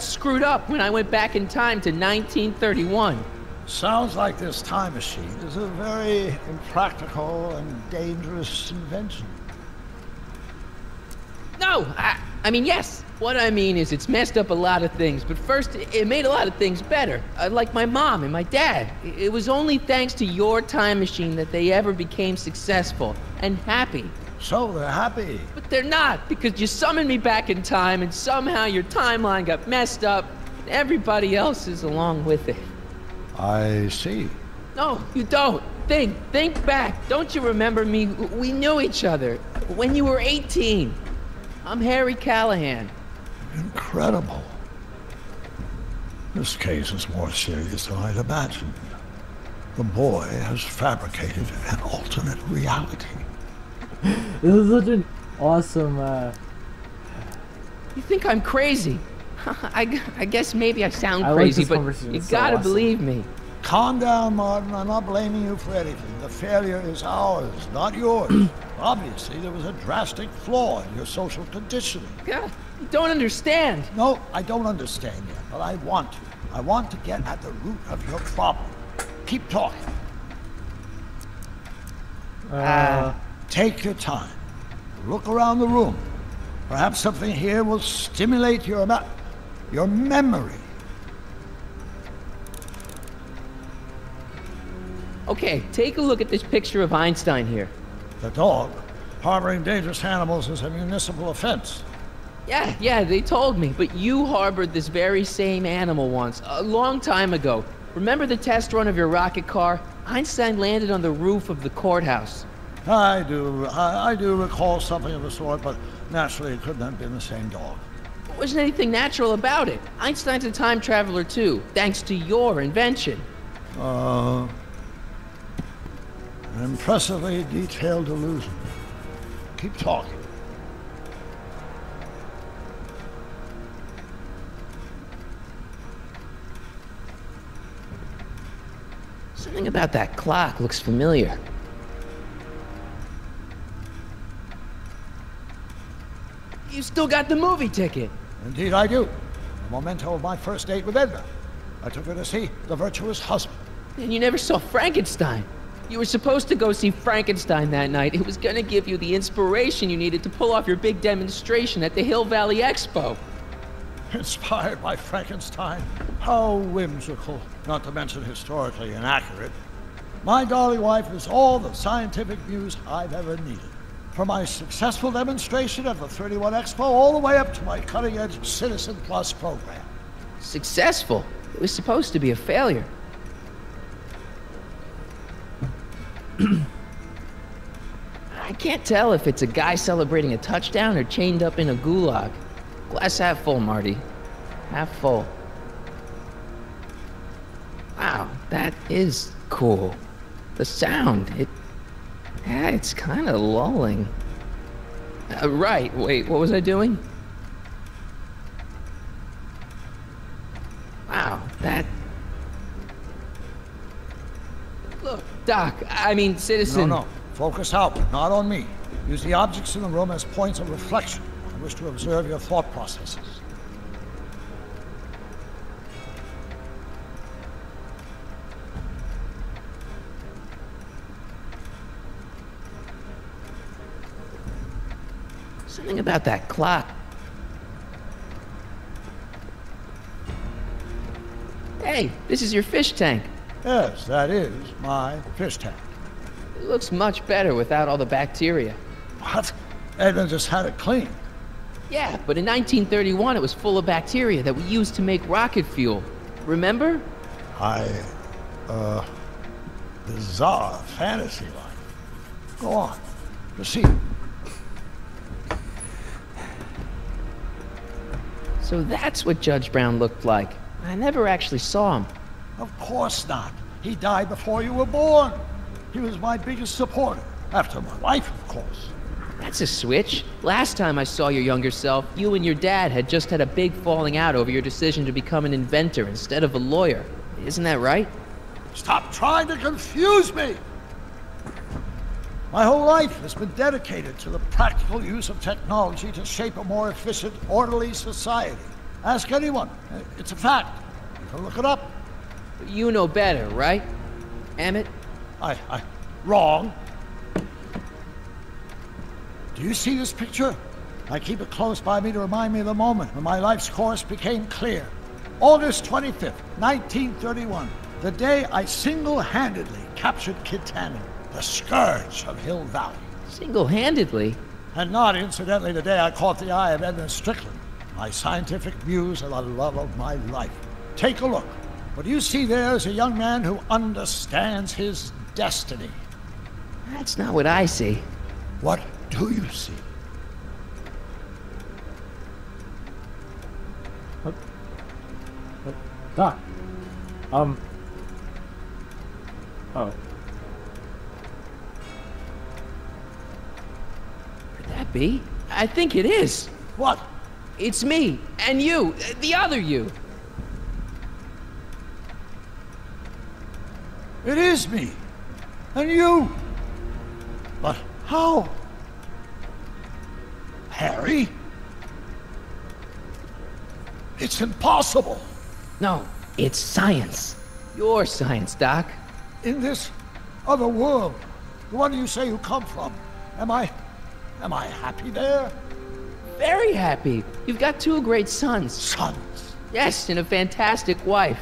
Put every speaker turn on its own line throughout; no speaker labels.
screwed up when I went back in time to 1931.
Sounds like this time machine is a very impractical and dangerous invention.
No, I mean, yes. What I mean is it's messed up a lot of things, but first, it made a lot of things better. Like my mom and my dad. It was only thanks to your time machine that they ever became successful and happy.
So they're happy.
But they're not, because you summoned me back in time, and somehow your timeline got messed up, and everybody else is along with it.
I see.
No, you don't. Think back. Don't you remember me? We knew each other when you were 18. I'm Harry Callahan.
Incredible. This case is more serious than I'd imagined. The boy has fabricated an alternate reality.
This is such an awesome,
You think I'm crazy? I guess maybe I sound
I like
crazy,
this
but
conversation.
you
It's so
gotta
awesome.
believe me.
Calm down, Martin. I'm not blaming you for anything. The failure is ours, not yours. Obviously, there was a drastic flaw in your social conditioning.
God, you don't understand.
No, I don't understand yet, but I want to. I want to get at the root of your problem. Keep talking. Take your time. Look around the room. Perhaps something here will stimulate your memory.
Okay, take a look at this picture of Einstein here.
The dog. Harboring dangerous animals is a municipal offense.
Yeah, they told me, but you harbored this very same animal once, a long time ago. Remember the test run of your rocket car? Einstein landed on the roof of the courthouse.
I do recall something of the sort, but naturally it couldn't have been the same dog.
There wasn't anything natural about it. Einstein's a time traveler too, thanks to your invention.
An impressively detailed illusion. Keep talking.
Something about that clock looks familiar. You still got the movie ticket.
Indeed I do. A memento of my first date with Edna. I took her to see The Virtuous Husband.
And you never saw Frankenstein. You were supposed to go see Frankenstein that night. It was gonna give you the inspiration you needed to pull off your big demonstration at the Hill Valley Expo.
Inspired by Frankenstein? How whimsical, not to mention historically inaccurate. My darling wife is all the scientific muse I've ever needed. From my successful demonstration at the 31 Expo all the way up to my cutting-edge Citizen Plus program.
Successful? It was supposed to be a failure. I can't tell if it's a guy celebrating a touchdown or chained up in a gulag. Glass half full, Marty. Half full. Wow, that is cool. The sound, it's kind of lulling. Right, wait, what was I doing? Wow, that... Look, Doc, I mean, Citizen...
No. Focus out, not on me. Use the objects in the room as points of reflection. I wish to observe your thought processes.
Something about that clock. Hey, this is your fish tank.
Yes, that is my fish tank.
It looks much better without all the bacteria.
What? Edna just had it cleaned.
Yeah, but in 1931 it was full of bacteria that we used to make rocket fuel. Remember?
Bizarre fantasy life. Go on. Proceed.
So that's what Judge Brown looked like. I never actually saw him.
Of course not. He died before you were born. He was my biggest supporter. After my wife, of course.
That's a switch. Last time I saw your younger self, you and your dad had just had a big falling out over your decision to become an inventor instead of a lawyer. Isn't that right?
Stop trying to confuse me! My whole life has been dedicated to the practical use of technology to shape a more efficient, orderly society. Ask anyone. It's a fact. You can look it up.
You know better, right, Emmett?
Wrong. Do you see this picture? I keep it close by me to remind me of the moment when my life's course became clear. August 25th, 1931, the day I single-handedly captured Kid Tannen, the scourge of Hill Valley.
Single-handedly?
And not, incidentally, the day I caught the eye of Edmund Strickland, my scientific muse and the love of my life. Take a look. What you see there is a young man who understands his destiny.
That's not what I see.
What do you see?
Doc. Oh.
Could that be? I think it is.
What?
It's me, and you, the other you.
It is me. And you. But how? Harry? It's impossible.
No, it's science. Your science, Doc.
In this other world, the one you say you come from, am I happy there?
Very happy. You've got 2 great sons.
Sons?
Yes, and a fantastic wife.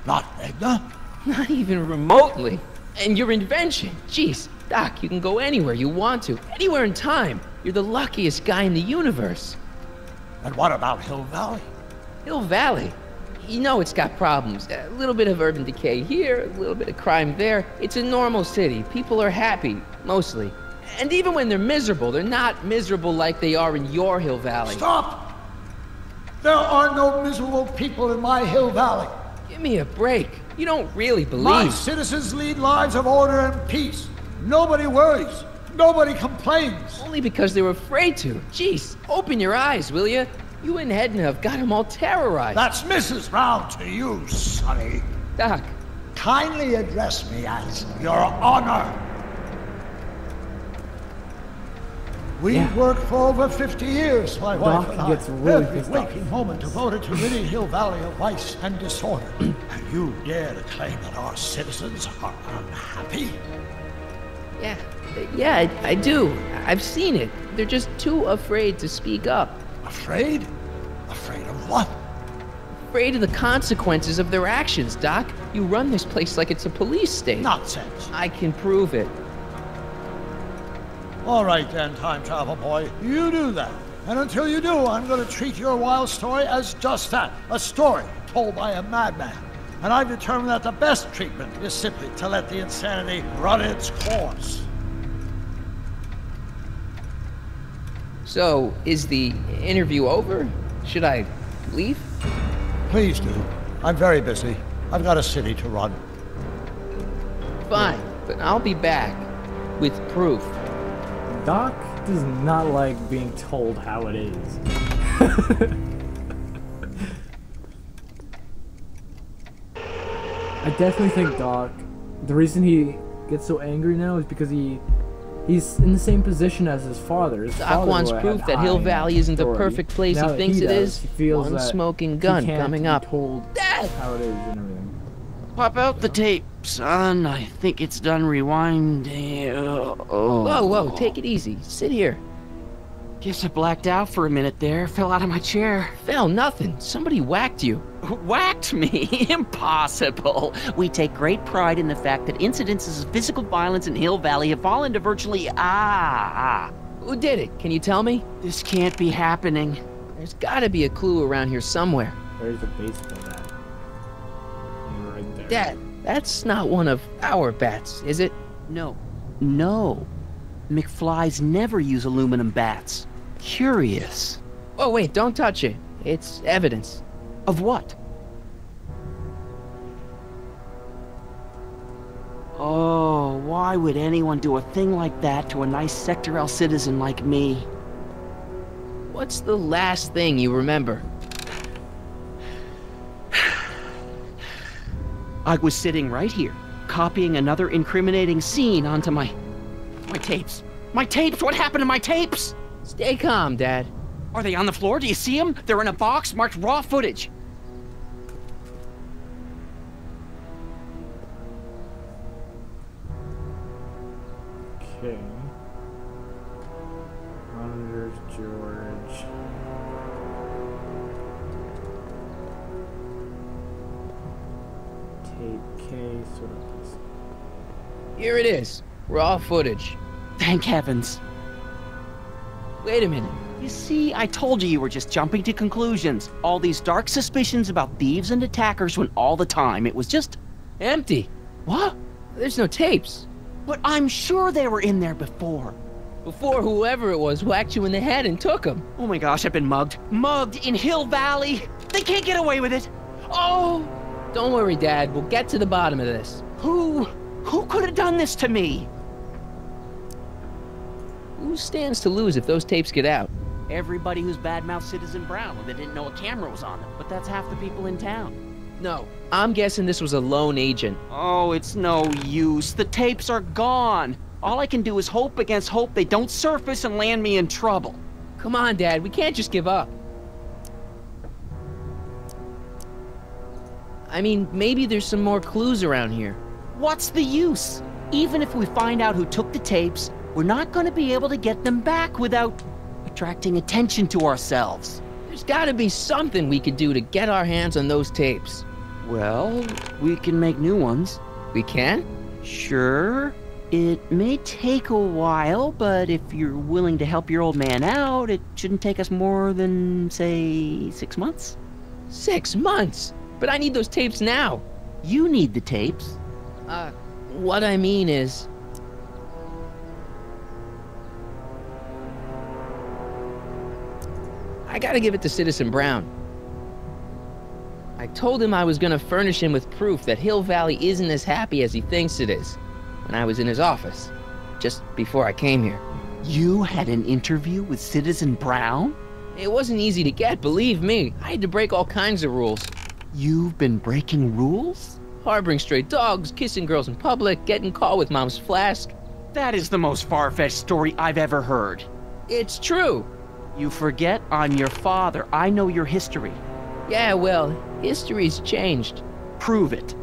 Not Edna?
Not even remotely. And your invention. Jeez, Doc, you can go anywhere you want to. Anywhere in time. You're the luckiest guy in the universe.
And what about Hill Valley?
Hill Valley? You know it's got problems. A little bit of urban decay here, a little bit of crime there. It's a normal city. People are happy, mostly. And even when they're miserable, they're not miserable like they are in your Hill Valley.
Stop! There are no miserable people in my Hill Valley.
Give me a break. You don't really believe.
My citizens lead lives of order and peace. Nobody worries. Nobody complains.
Only because they were afraid to. Jeez, open your eyes, will you? You and Edna have got them all terrorized.
That's Mrs. Brown to you, Sonny.
Doc.
Kindly address me as Your Honor. We've worked for over 50 years, my wife and I.
Gets really
Every
pissed off.
waking moment devoted to ridding Hill Valley of vice and disorder. And you dare to claim that our citizens are unhappy?
Yeah, I do. I've seen it. They're just too afraid to speak up.
Afraid? Afraid of what?
Afraid of the consequences of their actions, Doc. You run this place like it's a police state.
Nonsense.
I can prove it.
All right then, time travel boy. You do that. And until you do, I'm going to treat your wild story as just that. A story told by a madman. And I've determined that the best treatment is simply to let the insanity run its course.
So, is the interview over? Should I leave?
Please do. I'm very busy. I've got a city to run.
Fine, but I'll be back with proof.
Doc does not like being told how it is. I definitely think Doc, the reason he gets so angry now is because he's in the same position as his father.
Doc wants proof that Hill Valley isn't the perfect place he thinks it is.
He feels
One
that
smoking gun coming up.
Told
Dad!
how it is and everything.
Pop out the tape, son. I think it's done rewinding.
Whoa, take it easy. Sit here.
Guess I blacked out for a minute there. Fell out of my chair.
Fell nothing. Somebody whacked you.
Whacked me? Impossible. We take great pride in the fact that incidences of physical violence in Hill Valley have fallen to virtually
Who did it? Can you tell me?
This can't be happening.
There's gotta be a clue around here somewhere.
There's the baseball bat. Right there.
Dad, that's not one of our bats, is it?
No. McFlys never use aluminum bats. Curious.
Oh, wait, don't touch it. It's evidence.
Of what? Oh, why would anyone do a thing like that to a nice Sector L citizen like me?
What's the last thing you remember?
I was sitting right here, copying another incriminating scene onto my tapes. My tapes! What happened to my tapes?
Stay calm, Dad.
Are they on the floor? Do you see them? They're in a box marked raw footage.
Okay. Monitors, George. Tape case. What is this?
Here it is. Raw footage.
Thank heavens.
Wait a minute.
You see, I told you were just jumping to conclusions. All these dark suspicions about thieves and attackers when all the time it was just...
Empty.
What?
There's no tapes.
But I'm sure they were in there before.
Before whoever it was whacked you in the head and took them.
Oh my gosh, I've been mugged. Mugged in Hill Valley. They can't get away with it. Oh!
Don't worry, Dad. We'll get to the bottom of this.
Who could have done this to me?
Who stands to lose if those tapes get out?
Everybody who's badmouthed Citizen Brown when they didn't know a camera was on them. But that's half the people in town.
No. I'm guessing this was a lone agent.
Oh, it's no use. The tapes are gone. All I can do is hope against hope they don't surface and land me in trouble.
Come on, Dad. We can't just give up. I mean, maybe there's some more clues around here.
What's the use? Even if we find out who took the tapes, we're not going to be able to get them back without attracting attention to ourselves.
There's gotta be something we could do to get our hands on those tapes.
Well, we can make new ones.
We can?
Sure. It may take a while, but if you're willing to help your old man out, it shouldn't take us more than, say, 6 months.
6 months? But I need those tapes now.
You need the tapes.
What I mean is... I gotta give it to Citizen Brown. I told him I was gonna furnish him with proof that Hill Valley isn't as happy as he thinks it is when I was in his office, just before I came here.
You had an interview with Citizen Brown?
It wasn't easy to get, believe me. I had to break all kinds of rules.
You've been breaking rules?
Harboring stray dogs, kissing girls in public, getting caught with Mom's flask.
That is the most far-fetched story I've ever heard.
It's true.
You forget I'm your father. I know your history.
Yeah, well, history's changed.
Prove it.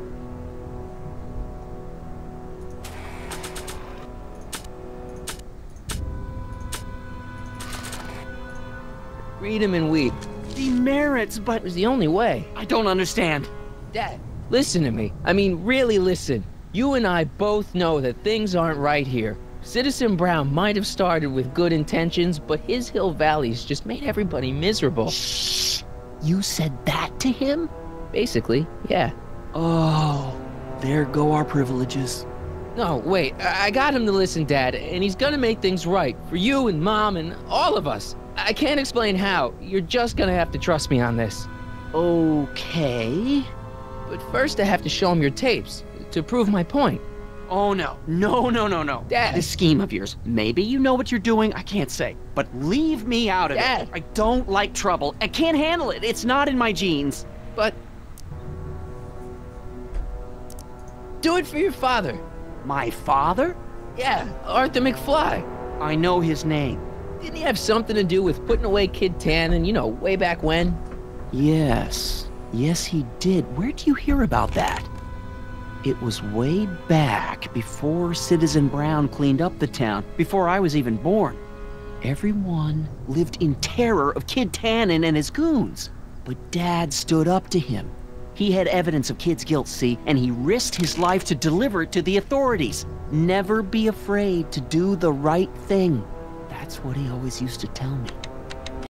Read 'em and weep.
Demerits, but
It was the only way.
I don't understand.
Dad, listen to me. I mean, really listen. You and I both know that things aren't right here. Citizen Brown might have started with good intentions, but his Hill Valley's just made everybody miserable.
Shh! You said that to him?
Basically, yeah.
Oh, there go our privileges.
No, wait, I got him to listen, Dad, and he's gonna make things right for you and Mom and all of us. I can't explain how. You're just gonna have to trust me on this.
Okay.
But first I have to show him your tapes, to prove my point.
Oh no. No.
Dad.
This scheme of yours, maybe you know what you're doing, I can't say. But leave me out of
Dad.
it. I don't like trouble. I can't handle it. It's not in my genes.
But... do it for your father.
My father?
Yeah, Arthur McFly.
I know his name.
Didn't he have something to do with putting away Kid Tannen, you know, way back when?
Yes. Yes, he did. Where'd you hear about that? It was way back before Citizen Brown cleaned up the town, before I was even born. Everyone lived in terror of Kid Tannen and his goons. But Dad stood up to him. He had evidence of Kid's guilt, see, and he risked his life to deliver it to the authorities. Never be afraid to do the right thing. That's what he always used to tell me.